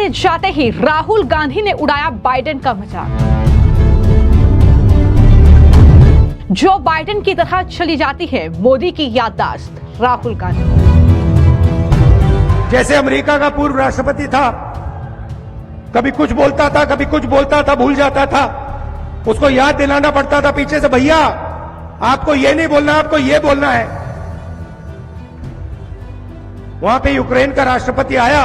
से जाते ही राहुल गांधी ने उड़ाया बाइडेन का मजाक। जो बाइडेन की तरह चली जाती है मोदी की याददाश्त, राहुल गांधी। जैसे अमेरिका का पूर्व राष्ट्रपति था, कभी कुछ बोलता था, कभी कुछ बोलता था, भूल जाता था, उसको याद दिलाना पड़ता था पीछे से, भैया आपको ये नहीं बोलना, आपको ये बोलना है। वहां पे यूक्रेन का राष्ट्रपति आया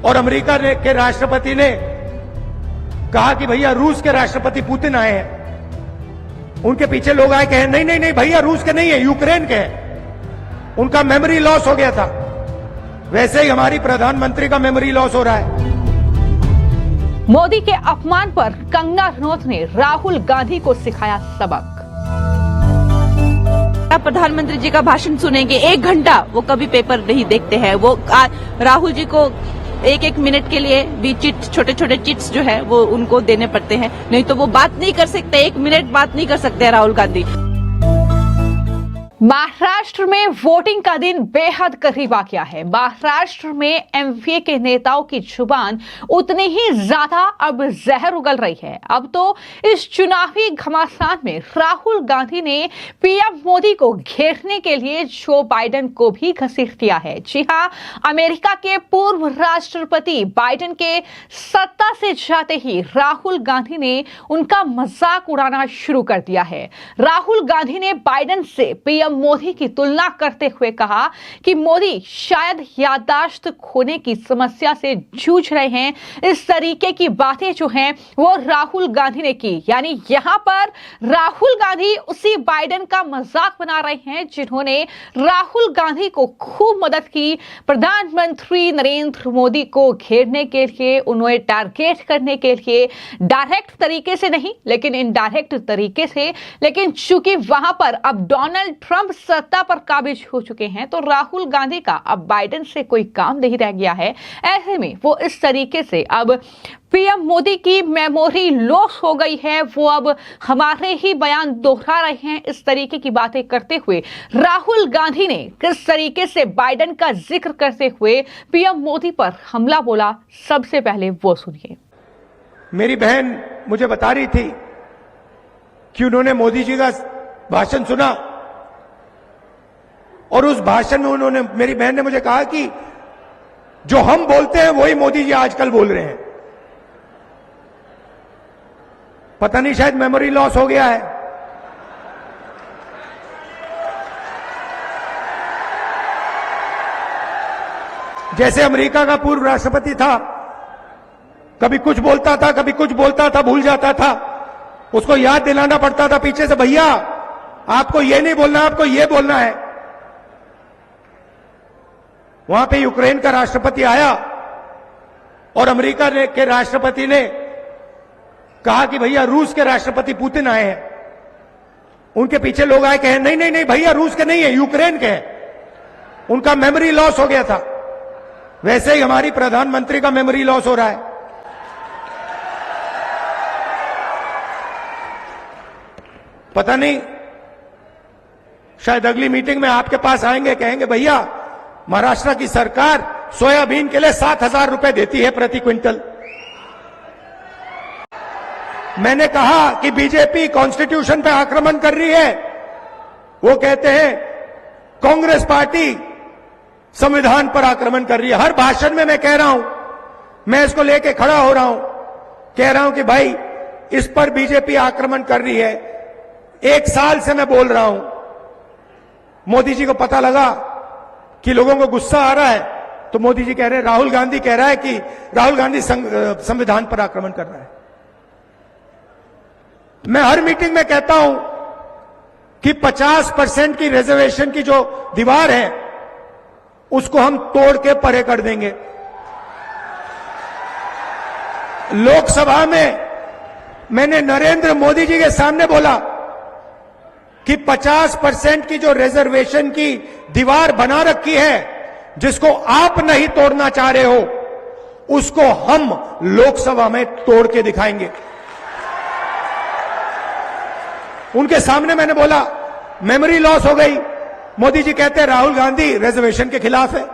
और अमेरिका के राष्ट्रपति ने कहा कि भैया रूस के राष्ट्रपति पुतिन आए हैं। उनके पीछे लोग आए, कहे नहीं नहीं नहीं भैया रूस के नहीं है, यूक्रेन के हैं। उनका मेमोरी लॉस हो गया था। वैसे ही हमारी प्रधानमंत्री का मेमोरी लॉस हो रहा है। मोदी के अपमान पर कंगना रनौत ने राहुल गांधी को सिखाया सबक। प्रधानमंत्री जी का भाषण सुनेंगे 1 घंटा, वो कभी पेपर नहीं देखते हैं। वो राहुल जी को 1-1 मिनट के लिए भी छोटे छोटे चिट्स जो है वो उनको देने पड़ते हैं, नहीं तो वो बात नहीं कर सकते, 1 मिनट बात नहीं कर सकते राहुल गांधी। महाराष्ट्र में वोटिंग का दिन बेहद करीब आ गया है। महाराष्ट्र में एमवीए के नेताओं की जुबान उतनी ही ज्यादा अब जहर उगल रही है। अब तो इस चुनावी घमासान में राहुल गांधी ने पीएम मोदी को घेरने के लिए जो बाइडेन को भी घसीट दिया है। जी हां, अमेरिका के पूर्व राष्ट्रपति बाइडेन के सत्ता से जाते ही राहुल गांधी ने उनका मजाक उड़ाना शुरू कर दिया है। राहुल गांधी ने बाइडेन से पीएम मोदी की तुलना करते हुए कहा कि मोदी शायद याददाश्त खोने की समस्या से जूझ रहे हैं। इस तरीके की बातें जो हैं वो राहुल गांधी ने की। यानी यहां पर राहुल गांधी उसी बाइडेन का मजाक बना रहे हैं जिन्होंने राहुल गांधी को खूब मदद की प्रधानमंत्री नरेंद्र मोदी को घेरने के लिए, उन्हें टारगेट करने के लिए, डायरेक्ट तरीके से नहीं लेकिन इनडायरेक्ट तरीके से। लेकिन चूंकि वहां पर अब डोनाल्ड ट्रंप सत्ता पर काबिज हो चुके हैं तो राहुल गांधी का अब बाइडेन से कोई काम नहीं रह गया है। ऐसे में वो इस तरीके से अब पीएम मोदी की मेमोरी लॉस हो गई है। वो अब हमारे ही बयान दोहरा रहे हैं। इस तरीके की बातें करते हुए राहुल गांधी ने किस तरीके से बाइडेन का जिक्र करते हुए पीएम मोदी पर हमला बोला, सबसे पहले वो सुनिए। मेरी बहन मुझे बता रही थी कि उन्होंने मोदी जी का भाषण सुना और उस भाषण में उन्होंने, मेरी बहन ने मुझे कहा कि जो हम बोलते हैं वही मोदी जी आजकल बोल रहे हैं। पता नहीं शायद मेमोरी लॉस हो गया है। जैसे अमेरिका का पूर्व राष्ट्रपति था, कभी कुछ बोलता था, कभी कुछ बोलता था, भूल जाता था, उसको याद दिलाना पड़ता था पीछे से, भैया आपको ये नहीं बोलना, आपको ये बोलना है। वहां पे यूक्रेन का राष्ट्रपति आया और अमेरिका के राष्ट्रपति ने कहा कि भैया रूस के राष्ट्रपति पुतिन आए हैं। उनके पीछे लोग आए, कहे नहीं नहीं नहीं भैया रूस के नहीं है, यूक्रेन के हैं। उनका मेमोरी लॉस हो गया था। वैसे ही हमारी प्रधानमंत्री का मेमोरी लॉस हो रहा है। पता नहीं शायद अगली मीटिंग में आपके पास आएंगे, कहेंगे भैया महाराष्ट्र की सरकार सोयाबीन के लिए 7,000 रुपए देती है प्रति क्विंटल। मैंने कहा कि बीजेपी कॉन्स्टिट्यूशन पे आक्रमण कर रही है। वो कहते हैं कांग्रेस पार्टी संविधान पर आक्रमण कर रही है। हर भाषण में मैं कह रहा हूं, मैं इसको लेके खड़ा हो रहा हूं, कह रहा हूं कि भाई इस पर बीजेपी आक्रमण कर रही है। 1 साल से मैं बोल रहा हूं। मोदी जी को पता लगा कि लोगों को गुस्सा आ रहा है तो मोदी जी कह रहे हैं, राहुल गांधी कह रहा है कि राहुल गांधी संविधान पर आक्रमण कर रहा है। मैं हर मीटिंग में कहता हूं कि 50% की रिजर्वेशन की जो दीवार है उसको हम तोड़ के परे कर देंगे। लोकसभा में मैंने नरेंद्र मोदी जी के सामने बोला कि 50% की जो रिजर्वेशन की दीवार बना रखी है, जिसको आप नहीं तोड़ना चाह रहे हो, उसको हम लोकसभा में तोड़ के दिखाएंगे। उनके सामने मैंने बोला मेमोरी लॉस हो गई। मोदी जी कहते हैं राहुल गांधी रिजर्वेशन के खिलाफ है।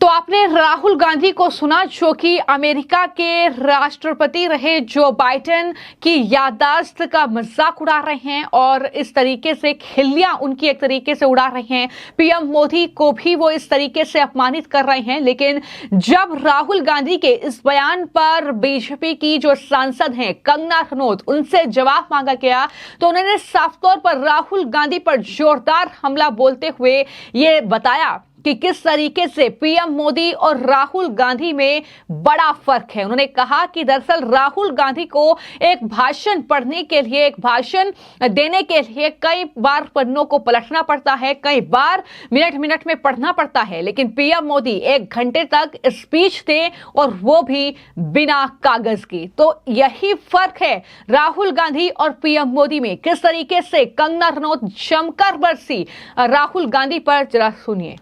तो आपने राहुल गांधी को सुना, जो कि अमेरिका के राष्ट्रपति रहे जो बाइडेन की याददाश्त का मजाक उड़ा रहे हैं और इस तरीके से खिल्लियां उनकी एक तरीके से उड़ा रहे हैं। पीएम मोदी को भी वो इस तरीके से अपमानित कर रहे हैं। लेकिन जब राहुल गांधी के इस बयान पर बीजेपी की जो सांसद हैं कंगना रनौत, उनसे जवाब मांगा गया तो उन्होंने साफ तौर पर राहुल गांधी पर जोरदार हमला बोलते हुए ये बताया कि किस तरीके से पीएम मोदी और राहुल गांधी में बड़ा फर्क है। उन्होंने कहा कि दरअसल राहुल गांधी को एक भाषण पढ़ने के लिए, एक भाषण देने के लिए कई बार पन्नों को पलटना पड़ता है, कई बार मिनट मिनट में पढ़ना पड़ता है, लेकिन पीएम मोदी 1 घंटे तक स्पीच दे और वो भी बिना कागज की। तो यही फर्क है राहुल गांधी और पीएम मोदी में। किस तरीके से कंगना रनौत जमकर बरसी राहुल गांधी पर, जरा सुनिए।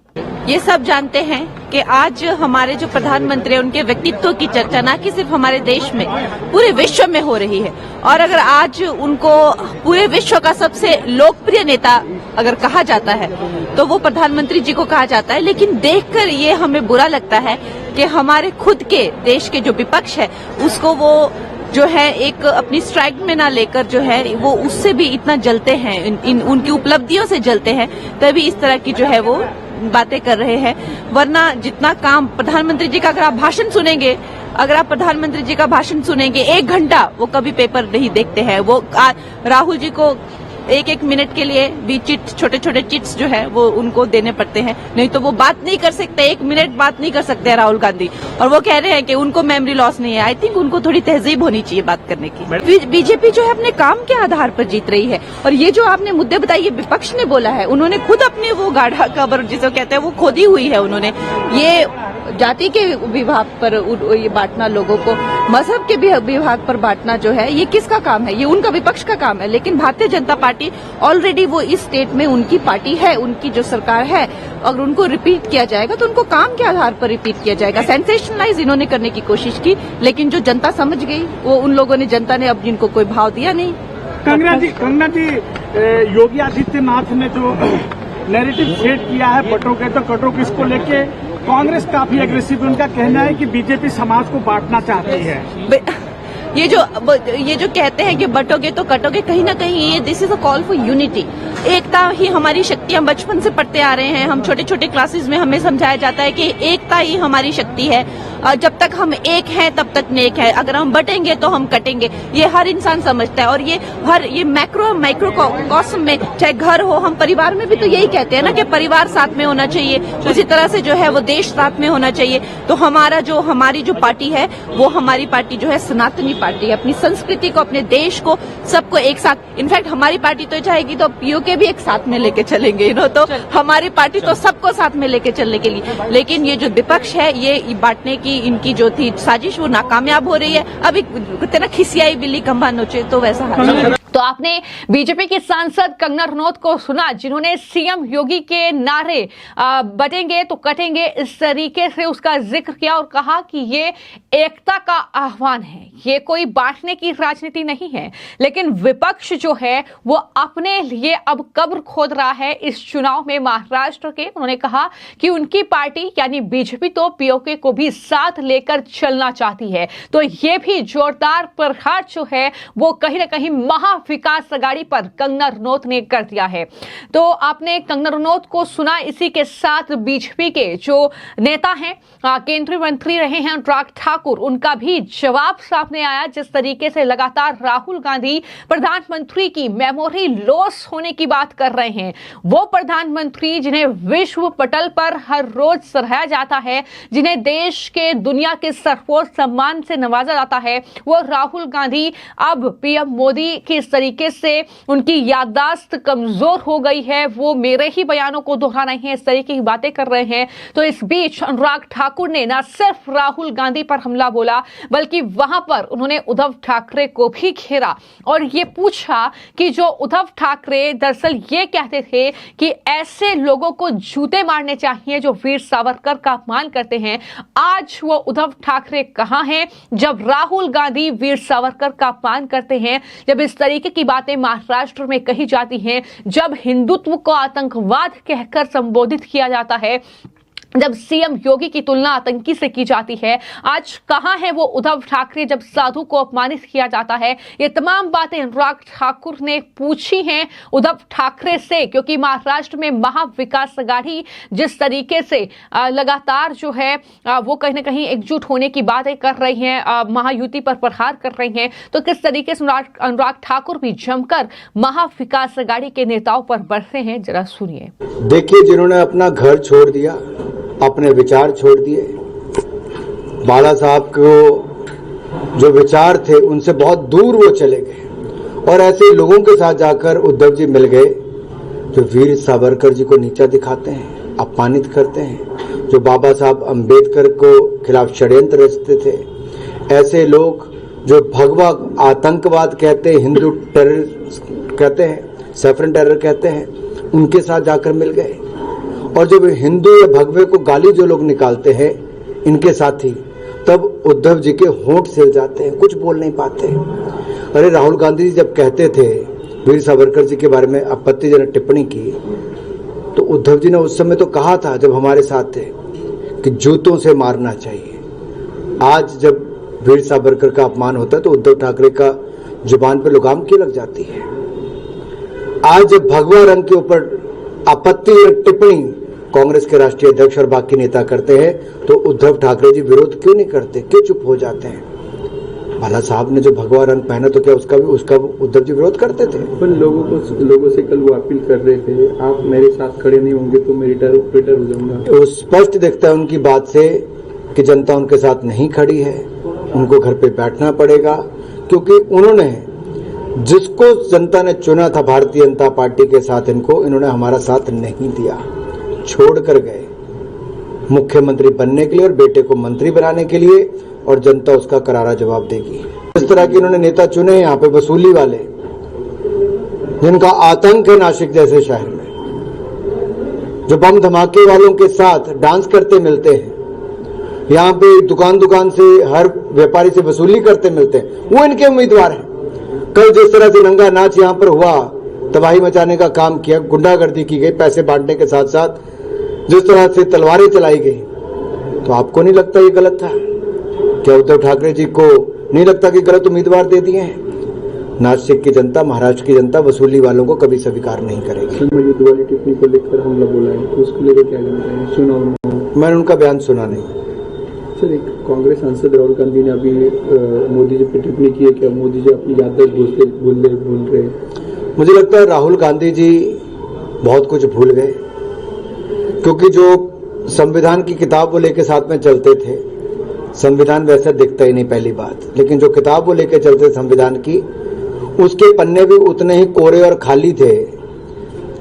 ये सब जानते हैं कि आज हमारे जो प्रधानमंत्री हैं उनके व्यक्तित्व की चर्चा न कि सिर्फ हमारे देश में, पूरे विश्व में हो रही है। और अगर आज उनको पूरे विश्व का सबसे लोकप्रिय नेता अगर कहा जाता है तो वो प्रधानमंत्री जी को कहा जाता है। लेकिन देखकर ये हमें बुरा लगता है कि हमारे खुद के देश के जो विपक्ष है उसको वो जो है एक अपनी स्ट्राइक में ना लेकर जो है वो उससे भी इतना जलते हैं, उनकी उपलब्धियों से जलते हैं, तभी इस तरह की जो है वो बातें कर रहे हैं। वरना जितना काम प्रधानमंत्री जी का अगर आप भाषण सुनेंगे, अगर आप प्रधानमंत्री जी का भाषण सुनेंगे 1 घंटा, वो कभी पेपर नहीं देखते हैं। वो राहुल जी को 1-1 मिनट के लिए भी छोटे छोटे चिट्स जो है वो उनको देने पड़ते हैं, नहीं तो वो बात नहीं कर सकते, 1 मिनट बात नहीं कर सकते हैं राहुल गांधी। और वो कह रहे हैं कि उनको मेमोरी लॉस नहीं है। आई थिंक उनको थोड़ी तहजीब होनी चाहिए बात करने की। बीजेपी जो है अपने काम के आधार पर जीत रही है। और ये जो आपने मुद्दे बताए, ये विपक्ष ने बोला है, उन्होंने खुद अपने वो गाढ़ा कबर जिसे कहते हैं वो खोदी हुई है उन्होंने। ये जाति के विभाग पर ये बांटना, लोगों को मजहब के विभाग पर बांटना जो है, ये किसका काम है? ये उनका विपक्ष का काम है। लेकिन भारतीय जनता पार्टी ऑलरेडी वो इस स्टेट में उनकी पार्टी है, उनकी जो सरकार है, अगर उनको रिपीट किया जाएगा तो उनको काम के आधार पर रिपीट किया जाएगा। सेंसेशनलाइज इन्होंने करने की कोशिश की, लेकिन जो जनता समझ गई वो उन लोगों ने, जनता ने अब जिनको कोई भाव दिया नहीं। कंगना जी, योगी आदित्यनाथ ने जो नैरेटिव सेट किया है बटोगे तो कटोगे, इसको लेके कांग्रेस काफी एग्रेसिव। उनका कहना है कि बीजेपी समाज को बांटना चाहती है। ये जो कहते हैं कि बटोगे तो कटोगे, कहीं ना कहीं ये this is a call for unity. एकता ही हमारी शक्ति। हम बचपन से पढ़ते आ रहे हैं, हम छोटे छोटे क्लासेस में हमें समझाया जाता है कि एकता ही हमारी शक्ति है। जब तक हम एक हैं तब तक नेक है, अगर हम बटेंगे तो हम कटेंगे। ये हर इंसान समझता है। और ये माइक्रो कॉस्म में, चाहे घर हो, हम परिवार में भी तो यही कहते हैं ना कि परिवार साथ में होना चाहिए। उसी तरह से जो है वो देश साथ में होना चाहिए। तो हमारी जो पार्टी है वो हमारी पार्टी जो है सनातनी पार्टी है, अपनी संस्कृति को, अपने देश को, सबको एक साथ। इनफैक्ट हमारी पार्टी तो चाहेगी तो पीओके भी एक साथ में लेके चलेंगे, तो हमारी पार्टी तो सबको साथ में लेके चलने के लिए। लेकिन ये जो विपक्ष है, ये बांटने की इनकी जो थी साजिश, वो नाकामयाब हो रही है। अभी कहते ना खिसियाई बिल्ली खंभा नोचे, तो वैसा हाल। तो आपने बीजेपी की सांसद कंगना रनौत को सुना, जिन्होंने सीएम योगी के नारे बटेंगे तो कटेंगे इस तरीके से उसका जिक्र किया और कहा कि ये एकता का आह्वान है, ये कोई बांटने की राजनीति नहीं है। लेकिन विपक्ष जो है वो अपने लिए अब कब्र खोद रहा है इस चुनाव में महाराष्ट्र के। उन्होंने कहा कि उनकी पार्टी यानी बीजेपी तो पीओके को भी साथ लेकर चलना चाहती है। तो ये भी जोरदार प्रहार जो है वो कहीं ना कहीं विकास अघाड़ी पर कंगना रनौत ने कर दिया है। तो आपने कंगना रनौत को सुना। इसी के साथ बीजेपी के जो नेता हैं, केंद्रीय मंत्री रहे हैं अनुराग ठाकुर, उनका भी जवाब सामने आया। जिस तरीके से लगातार राहुल गांधी प्रधानमंत्री की मेमोरी लॉस होने की बात कर रहे हैं, वो प्रधानमंत्री जिन्हें विश्व पटल पर हर रोज सराहा जाता है, जिन्हें देश के, दुनिया के सर्वोच्च सम्मान से नवाजा जाता है, वो राहुल गांधी अब पीएम मोदी की इस तरीके से उनकी याददाश्त कमजोर हो गई है, वो मेरे ही बयानों को दोहरा रहे हैं, इस तरीके की बातें कर रहे हैं। तो इस बीच अनुराग ठाकुर ने न सिर्फ राहुल गांधी पर हमला बोला, बल्कि वहां पर उन्होंने उद्धव ठाकरे को भी घेरा और ये पूछा कि जो उद्धव ठाकरे दरअसल ये कहते थे कि ऐसे लोगों को जूते मारने चाहिए जो वीर सावरकर का अपमान करते हैं, आज वो उद्धव ठाकरे कहां हैं जब राहुल गांधी वीर सावरकर का अपमान करते हैं, जब इस तरीके की बातें महाराष्ट्र में कही जाती हैं, जब हिंदुत्व को आतंकवाद कहकर संबोधित किया जाता है, जब सीएम योगी की तुलना आतंकी से की जाती है, आज कहां है वो उद्धव ठाकरे जब साधु को अपमानित किया जाता है। ये तमाम बातें अनुराग ठाकुर ने पूछी हैं उद्धव ठाकरे से, क्योंकि महाराष्ट्र में महाविकास अघाड़ी जिस तरीके से लगातार जो है वो कहीं ना कहीं एकजुट होने की बातें कर रही हैं, महायुति पर प्रहार कर रही हैं, तो किस तरीके से अनुराग ठाकुर भी जमकर महाविकास अघाड़ी के नेताओं पर बरसे हैं, जरा सुनिए। देखिए, जिन्होंने अपना घर छोड़ दिया, अपने विचार छोड़ दिए, बाला साहब को जो विचार थे उनसे बहुत दूर वो चले गए और ऐसे लोगों के साथ जाकर उद्धव जी मिल गए जो वीर सावरकर जी को नीचा दिखाते हैं, अपमानित करते हैं, जो बाबा साहब अंबेडकर को खिलाफ षड्यंत्र रचते थे। ऐसे लोग जो भगवा आतंकवाद कहते हैं, हिंदू टेरर कहते हैं, सैफरन टेरर कहते हैं, उनके साथ जाकर मिल गए। और जब हिंदू या भगवे को गाली जो लोग निकालते हैं इनके साथी, तब उद्धव जी के होंठ सिल जाते हैं, कुछ बोल नहीं पाते। अरे राहुल गांधी जी जब कहते थे वीर सावरकर जी के बारे में आपत्तिजनक टिप्पणी की, तो उद्धव जी ने उस समय तो कहा था जब हमारे साथ थे कि जूतों से मारना चाहिए। आज जब वीर सावरकर का अपमान होता है तो उद्धव ठाकरे का जुबान पर लगाम क्यों लग जाती है? आज जब भगवा रंग के ऊपर आपत्तिजनक टिप्पणी कांग्रेस के राष्ट्रीय अध्यक्ष और बाकी नेता करते हैं तो उद्धव ठाकरे जी विरोध क्यों नहीं करते, क्यों चुप हो जाते हैं? बाला साहब ने जो भगवा रंग पहना तो क्या उसका उद्धव जी विरोध करते थे? पर लोगों से कल वो अपील कर रहे थे, आप मेरे साथ खड़े नहीं होंगे तो मैं रिटायर हो जाऊंगा। तो स्पष्ट दिखता है उनकी बात से कि जनता उनके साथ नहीं खड़ी है, उनको घर पे बैठना पड़ेगा, क्योंकि उन्होंने जिसको जनता ने चुना था भारतीय जनता पार्टी के साथ, इन्होंने हमारा साथ नहीं दिया, छोड़कर गए मुख्यमंत्री बनने के लिए और बेटे को मंत्री बनाने के लिए, और जनता उसका करारा जवाब देगी। इस तरह के इन्होंने नेता चुने यहाँ पे वसूली वाले, जिनका आतंक है नासिक जैसे शहर में, जो बम धमाके वालों के साथ डांस करते मिलते हैं, यहाँ पे दुकान से हर व्यापारी से वसूली करते मिलते हैं, वो इनके उम्मीदवार हैं। कल जिस तरह से नंगा नाच यहाँ पर हुआ, तबाही मचाने का काम किया, गुंडागर्दी की गई, पैसे बांटने के साथ साथ जिस तरह से तलवारें चलाई गई, तो आपको नहीं लगता ये गलत था? क्या उद्धव ठाकरे जी को नहीं लगता कि गलत उम्मीदवार दे दिए हैं? नासिक की जनता, महाराष्ट्र की जनता वसूली वालों को कभी स्वीकार नहीं करेगी। दिवाली टिप्पणी को लेकर हमला बोला है, तो उसको लेकर क्या कहना चाहिए? सुना मैंने उनका बयान सुना नहीं। सर, एक कांग्रेस सांसद राहुल गांधी ने अभी मोदी जी पर टिप्पणी की है, क्या मोदी जी अपनी याददाश्त भूल रहे? मुझे लगता है राहुल गांधी जी बहुत कुछ भूल गए, क्योंकि जो संविधान की किताब वो लेके साथ में चलते थे, संविधान वैसा दिखता ही नहीं पहली बात, लेकिन जो किताब वो लेके चलते संविधान की, उसके पन्ने भी उतने ही कोरे और खाली थे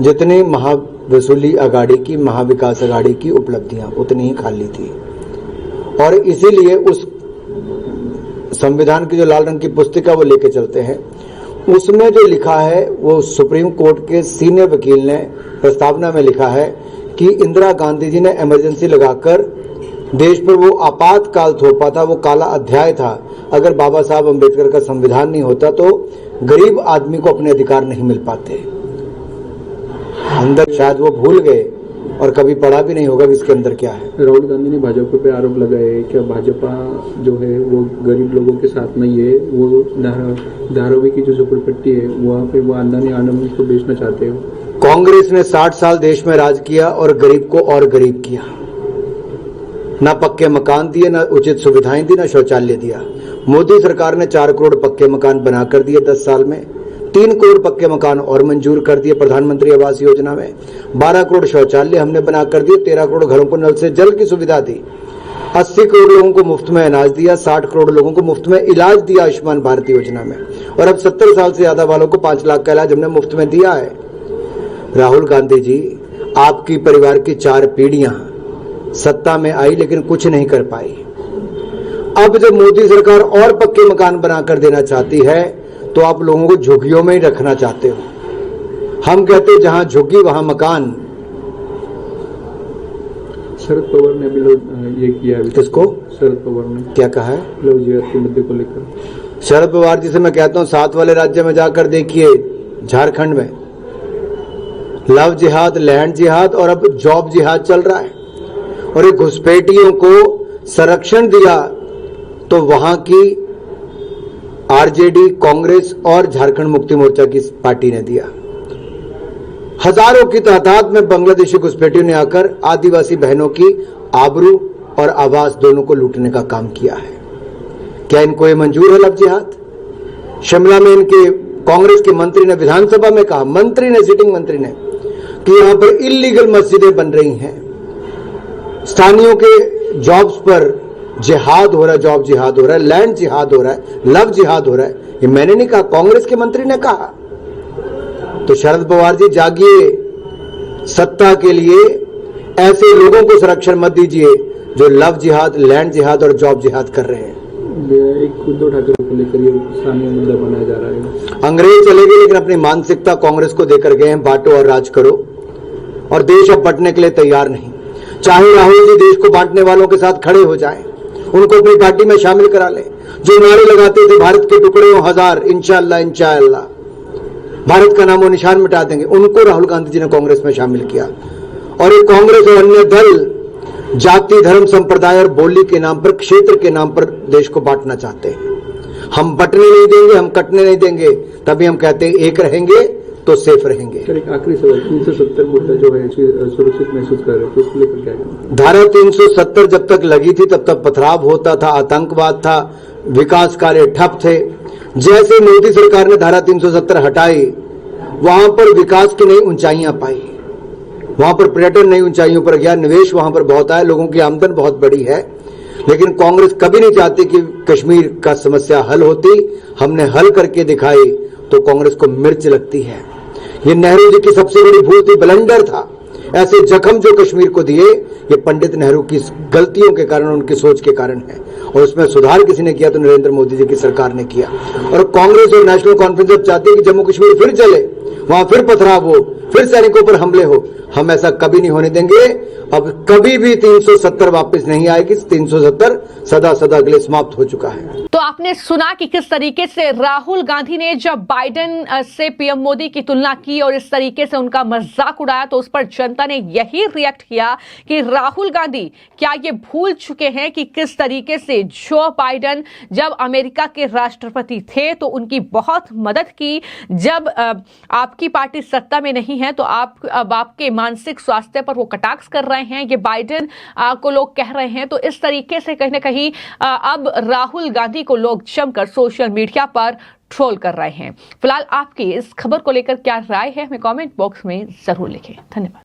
जितनी महावसूली अघाड़ी की, महाविकास अघाड़ी की उपलब्धियां उतनी ही खाली थी। और इसीलिए उस संविधान की जो लाल रंग की पुस्तिका वो लेके चलते हैं, उसमें जो लिखा है वो सुप्रीम कोर्ट के सीनियर वकील ने प्रस्तावना में लिखा है कि इंदिरा गांधी जी ने इमरजेंसी लगाकर देश पर वो आपातकाल थोपा था, वो काला अध्याय था। अगर बाबा साहब अंबेडकर का संविधान नहीं होता तो गरीब आदमी को अपने अधिकार नहीं मिल पाते। अंदर शायद वो भूल गए और कभी पढ़ा भी नहीं होगा कि इसके अंदर क्या है। राहुल गांधी ने भाजपा पे आरोप लगाए, क्या भाजपा जो है वो गरीब लोगों के साथ नहीं है, वो धारावी की जो झोपड़पट्टी है वहाँ पे वो अंदानी आनंद को बेचना चाहते हो? कांग्रेस ने 60 साल देश में राज किया और गरीब को और गरीब किया, ना पक्के मकान दिए, ना उचित सुविधाएं दी, ना शौचालय दिया। मोदी सरकार ने 4 करोड़ पक्के मकान बनाकर दिए 10 साल में, 3 करोड़ पक्के मकान और मंजूर कर दिए प्रधानमंत्री आवास योजना में, 12 करोड़ शौचालय हमने बनाकर दिए, 13 करोड़ घरों को नल से जल की सुविधा दी, 80 करोड़ लोगों को मुफ्त में अनाज दिया, 60 करोड़ लोगों को मुफ्त में इलाज दिया आयुष्मान भारत योजना में, और अब 70 साल से ज्यादा वालों को 5 लाख का इलाज हमने मुफ्त में दिया है। राहुल गांधी जी, आपकी परिवार की 4 पीढ़ियां सत्ता में आई लेकिन कुछ नहीं कर पाई। अब जब मोदी सरकार और पक्के मकान बनाकर देना चाहती है तो आप लोगों को झुग्गियों में ही रखना चाहते हो। हम कहते हैं जहां झुग्गी वहां मकान। शरद पवार ने अभी ये किया है। किसको? शरद पवार ने क्या कहा है? लव जिहाद के मुद्दे को लेकर शरद पवार जी से मैं कहता हूं 7 वाले राज्य में जाकर देखिए, झारखंड में लव जिहाद, लैंड जिहाद और अब जॉब जिहाद चल रहा है। और ये घुसपैठियों को संरक्षण दिया तो वहां की आरजेडी, कांग्रेस और झारखंड मुक्ति मोर्चा की पार्टी ने दिया। हजारों की तादाद में बांग्लादेशी घुसपैठियों ने आकर आदिवासी बहनों की आबरू और आवाज दोनों को लूटने का काम किया है। क्या इनको ये मंजूर है लव जिहाद? शिमला में इनके कांग्रेस के मंत्री ने विधानसभा में कहा, मंत्री ने, सिटिंग मंत्री ने, कि यहां पर इल्लीगल मस्जिदें बन रही हैं, स्थानीयों के जॉब्स पर जिहाद हो रहा है, जॉब जिहाद हो रहा है, लैंड जिहाद हो रहा है, लव जिहाद हो रहा है। ये मैंने नहीं कहा, कांग्रेस के मंत्री ने कहा। तो शरद पवार जी जागिए, सत्ता के लिए ऐसे लोगों को संरक्षण मत दीजिए जो लव जिहाद, लैंड जिहाद और जॉब जिहाद कर रहे हैं। एक उद्धव ठाकरे को लेकर ये स्थानीय मुद्दा बनाया जा रहा है। अंग्रेज चले गए लेकिन अपनी मानसिकता कांग्रेस को देकर गए हैं, बांटो और राज करो, और देश अब बंटने के लिए तैयार नहीं। चाहे राहुल जी देश को बांटने वालों के साथ खड़े हो जाएं, उनको अपनी पार्टी में शामिल करा लें। जो नारे लगाते थे भारत के टुकड़े हो हजार, इंशाअल्लाह इंशाअल्लाह, भारत का नामो निशान मिटा देंगे, उनको राहुल गांधी जी ने कांग्रेस में शामिल किया। और ये कांग्रेस और अन्य दल जाति, धर्म, संप्रदाय और बोली के नाम पर, क्षेत्र के नाम पर देश को बांटना चाहते हैं। हम बंटने नहीं देंगे, हम कटने नहीं देंगे, तभी हम कहते हैं एक रहेंगे तो सेफ रहेंगे। सर, एक आखिरी सवाल, 370 मुद्दा जो है सुरक्षित महसूस कर रहे हैं, तो उसको लेकर क्या कहना? धारा 370 जब तक लगी थी तब तक पथराव होता था, आतंकवाद था, विकास कार्य ठप थे। जैसे मोदी सरकार ने धारा 370 हटाई, वहां पर विकास की नई ऊंचाइयां पाई, वहां पर पर्यटन नई ऊंचाइयों पर गया, निवेश वहां पर बहुत आया, लोगों की आमदन बहुत बड़ी है। लेकिन कांग्रेस कभी नहीं चाहती कि कश्मीर का समस्या हल होती। हमने हल करके दिखाई तो कांग्रेस को मिर्च लगती है। ये नेहरू जी की सबसे बड़ी भूल थी, ब्लंडर था। ऐसे जख्म जो कश्मीर को दिए, ये पंडित नेहरू की गलतियों के कारण, उनकी सोच के कारण है, और उसमें सुधार किसी ने किया तो नरेंद्र मोदी जी की सरकार ने किया। और कांग्रेस और नेशनल कॉन्फ्रेंस अब चाहती है कि जम्मू कश्मीर फिर चले, वहां फिर पथराव हो, फिर सैनिकों पर हमले हो। हम ऐसा कभी नहीं होने देंगे। अब कभी भी 370 वापस नहीं आएगी। 370 सदा सदा के लिए समाप्त हो चुका है। तो आपने सुना कि किस तरीके से राहुल गांधी ने जब बाइडेन से पीएम मोदी की तुलना की और इस तरीके से उनका मजाक उड़ाया, तो उस पर जनता ने यही रिएक्ट किया कि राहुल गांधी क्या ये भूल चुके हैं कि किस तरीके से जो बाइडेन जब अमेरिका के राष्ट्रपति थे तो उनकी बहुत मदद की। जब आपकी पार्टी सत्ता में नहीं है तो अब आपके मानसिक स्वास्थ्य पर वो कटाक्ष कर रहे हैं, ये बाइडेन को लोग कह रहे हैं। तो इस तरीके से कहीं ना कहीं अब राहुल गांधी को लोग जमकर सोशल मीडिया पर ट्रोल कर रहे हैं। फिलहाल आपकी इस खबर को लेकर क्या राय है, हमें कमेंट बॉक्स में जरूर लिखें। धन्यवाद।